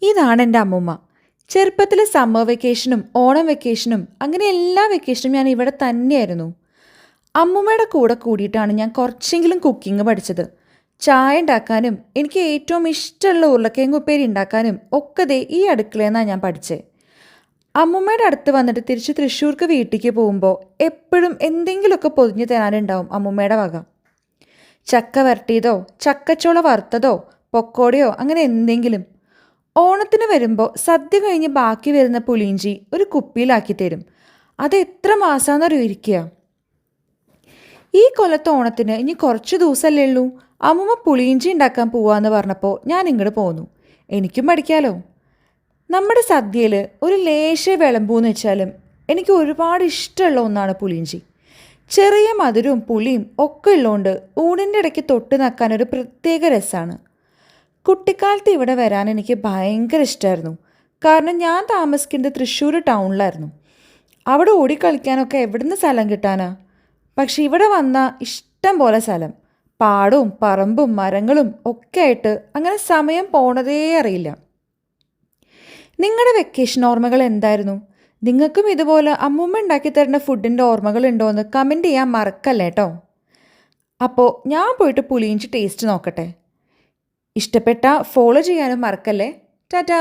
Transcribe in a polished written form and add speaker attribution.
Speaker 1: ഇതാണ് എൻ്റെ അമ്മൂമ്മ. ചെറുപ്പത്തിലെ സമ്മർ വെക്കേഷനും ഓണം വെക്കേഷനും അങ്ങനെ എല്ലാ വെക്കേഷനും ഞാൻ ഇവിടെ തന്നെയായിരുന്നു. അമ്മൂമ്മയുടെ കൂടെ കൂടിയിട്ടാണ് ഞാൻ കുറച്ചെങ്കിലും കുക്കിംഗ് പഠിച്ചത്. ചായ ഉണ്ടാക്കാനും എനിക്ക് ഏറ്റവും ഇഷ്ടമുള്ള ഉരുളക്കിഴങ്ങ് ഉപ്പേരി ഉണ്ടാക്കാനും ഒക്കെ ദേ ഈ അടുക്കളയിൽ നിന്നാണ് ഞാൻ പഠിച്ചത്. അമ്മൂമ്മയുടെ അടുത്ത് വന്നിട്ട് തിരിച്ച് തൃശ്ശൂർക്ക് വീട്ടിലേക്ക് പോകുമ്പോൾ എപ്പോഴും എന്തെങ്കിലുമൊക്കെ പൊതിഞ്ഞു തരാനുണ്ടാവും അമ്മൂമ്മയുടെ വക. ചക്ക വരട്ടിയതോ ചക്കച്ചോള വറുത്തതോ പൊക്കോടയോ അങ്ങനെ എന്തെങ്കിലും. ഓണത്തിന് വരുമ്പോൾ സദ്യ കഴിഞ്ഞ് ബാക്കി വരുന്ന പുളിയിഞ്ചി ഒരു കുപ്പിയിലാക്കി തരും. അത് എത്ര മാസമാണെന്നറിയോ ഇരിക്കുക. ഈ കൊല്ലത്തെ ഓണത്തിന് ഇനി കുറച്ച് ദിവസമല്ലേ ഉള്ളൂ. അമ്മൂമ്മ പുളിയിഞ്ചി ഉണ്ടാക്കാൻ പോവാന്ന് പറഞ്ഞപ്പോൾ ഞാൻ ഇങ്ങോട്ട് പോന്നു. എനിക്കും പഠിക്കാലോ. നമ്മുടെ സദ്യയിൽ ഒരു ലേശ വിളമ്പൂന്ന് വെച്ചാലും എനിക്ക് ഒരുപാട് ഇഷ്ടമുള്ള ഒന്നാണ് പുളിയിഞ്ചി. ചെറിയ മധുരവും പുളിയും ഒക്കെ ഉള്ളതുകൊണ്ട് ഊണിൻ്റെ ഇടയ്ക്ക് തൊട്ട് നക്കാനൊരു പ്രത്യേക രസമാണ്. കുട്ടിക്കാലത്ത് ഇവിടെ വരാൻ എനിക്ക് ഭയങ്കര ഇഷ്ടമായിരുന്നു. കാരണം ഞാൻ താമസിക്കുന്നത് തൃശ്ശൂർ ടൗണിലായിരുന്നു. അവിടെ ഓടിക്കളിക്കാനൊക്കെ എവിടുന്ന് സ്ഥലം കിട്ടാനാ. പക്ഷെ ഇവിടെ വന്നാൽ ഇഷ്ടം പോലെ സ്ഥലം, പാടവും പറമ്പും മരങ്ങളും ഒക്കെ ആയിട്ട് അങ്ങനെ സമയം പോണതേ അറിയില്ല. നിങ്ങളുടെ വെക്കേഷൻ ഓർമ്മകൾ എന്തായിരുന്നു? നിങ്ങൾക്കും ഇതുപോലെ അമ്മൂമ്മ ഉണ്ടാക്കി തരുന്ന ഫുഡിൻ്റെ ഓർമ്മകളുണ്ടോ എന്ന് കമൻറ്റ് ചെയ്യാൻ മറക്കല്ലേ കേട്ടോ. അപ്പോൾ ഞാൻ പോയിട്ട് പുളിയിഞ്ചി ടേസ്റ്റ് നോക്കട്ടെ. ഇഷ്ടപ്പെട്ട ഫോളോ ചെയ്യാനും മറക്കല്ലേ. ടാറ്റാ.